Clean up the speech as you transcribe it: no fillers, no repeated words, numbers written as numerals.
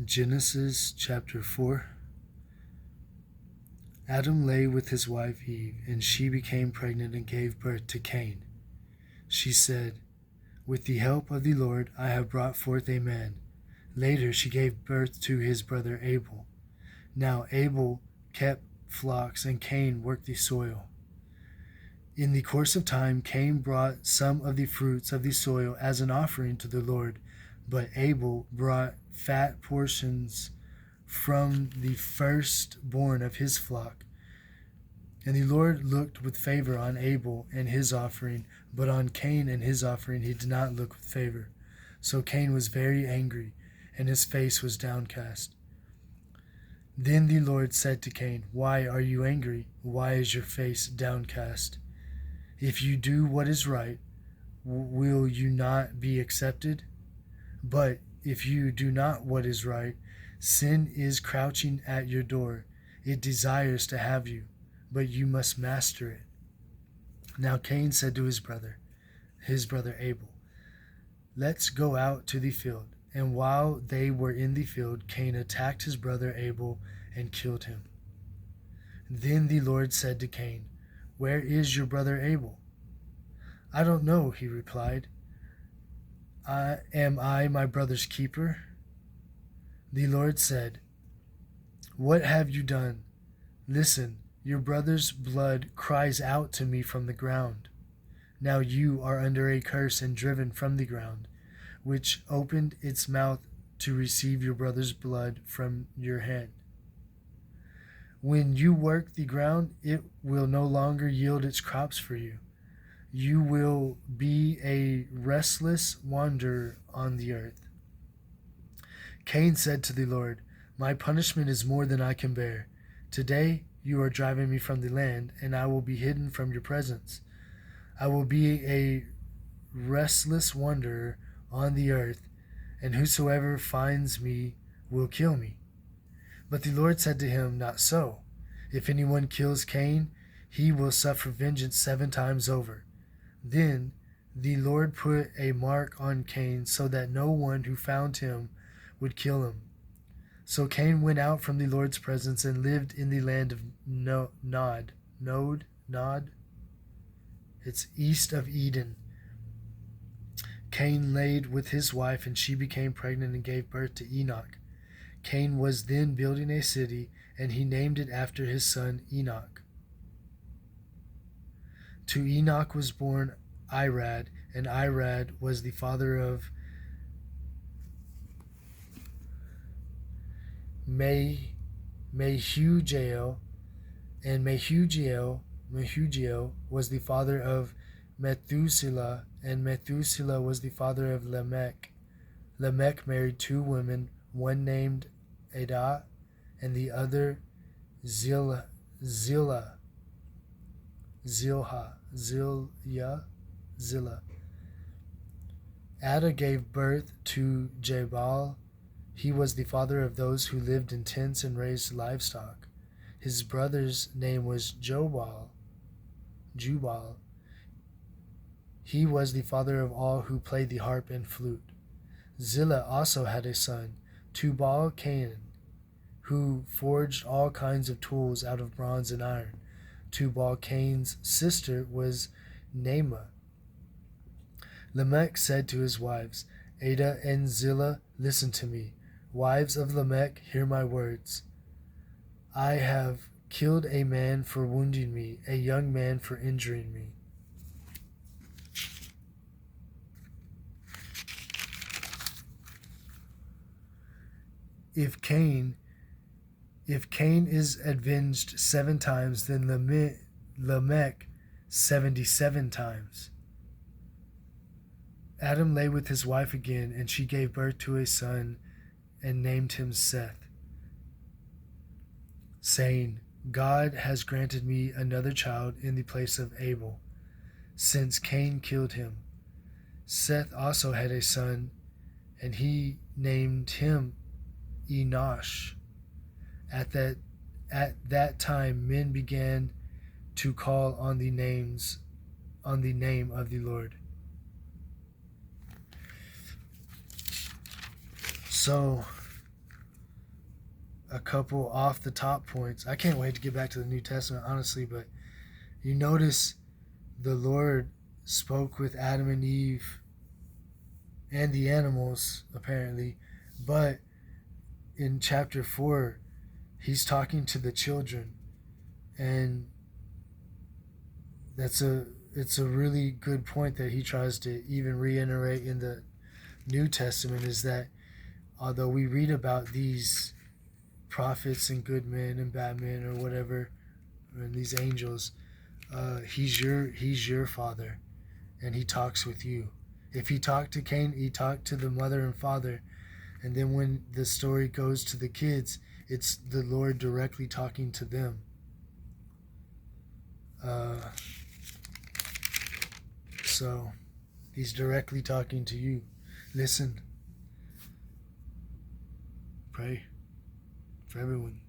Genesis chapter 4. Adam lay with his wife Eve, and she became pregnant and gave birth to Cain. She said, "With the help of the Lord I have brought forth a man." Later she gave birth to his brother Abel. Now Abel kept flocks and Cain worked the soil. In the course of time, Cain brought some of the fruits of the soil as an offering to the Lord, but Abel brought fat portions from the firstborn of his flock. And the Lord looked with favor on Abel and his offering, but on Cain and his offering he did not look with favor. So Cain was very angry, and his face was downcast. Then the Lord said to Cain, "Why are you angry? Why is your face downcast? If you do what is right, will you not be accepted? But if you do not what is right, sin is crouching at your door. It desires to have you, but you must master it." Now Cain said to his brother Abel, "Let's go out to the field." And while they were in the field, Cain attacked his brother Abel and killed him. Then the Lord said to Cain, "Where is your brother Abel?" "I don't know," he replied. Am I my brother's keeper?" The Lord said, "What have you done? Listen, your brother's blood cries out to me from the ground. Now you are under a curse and driven from the ground, which opened its mouth to receive your brother's blood from your hand. When you work the ground, it will no longer yield its crops for you. You will be a restless wanderer on the earth." Cain said to the Lord, "My punishment is more than I can bear. Today you are driving me from the land, and I will be hidden from your presence. I will be a restless wanderer on the earth, and whosoever finds me will kill me." But the Lord said to him, "Not so. If anyone kills Cain, he will suffer vengeance 7 times over." Then the Lord put a mark on Cain so that no one who found him would kill him. So Cain went out from the Lord's presence and lived in the land of Nod. It's east of Eden. Cain laid with his wife, and she became pregnant and gave birth to Enoch. Cain was then building a city, and he named it after his son Enoch. To Enoch was born Irad, and Irad was the father of Mehujael, and Mehujael was the father of Methuselah, and Methuselah was the father of Lamech. Lamech married 2 women, one named Adah and the other Zillah. Adah gave birth to Jabal. He was the father of those who lived in tents and raised livestock. His brother's name was Jubal. He was the father of all who played the harp and flute. Zillah also had a son, Tubal-Cain, who forged all kinds of tools out of bronze and iron. Tubal-Cain's sister was Naamah. Lamech said to his wives, "Adah and Zillah, listen to me. Wives of Lamech, hear my words. I have killed a man for wounding me, a young man for injuring me." If Cain is avenged 7 times, then Lamech 77 times. Adam lay with his wife again, and she gave birth to a son and named him Seth, saying, "God has granted me another child in the place of Abel, since Cain killed him." Seth also had a son, and he named him Enosh. At that time men began to call on the name of the Lord. So a couple off the top points. I can't wait to get back to the New Testament, honestly, but you notice the Lord spoke with Adam and Eve and the animals, apparently, but in chapter 4, he's talking to the children, and it's a really good point that he tries to even reiterate in the New Testament, is that although we read about these prophets and good men and bad men or whatever, and these angels, he's your father, and he talks with you. If he talked to Cain, he talked to the mother and father, and then when the story goes to the kids, it's the Lord directly talking to them. So he's directly talking to you. Listen. Pray for everyone.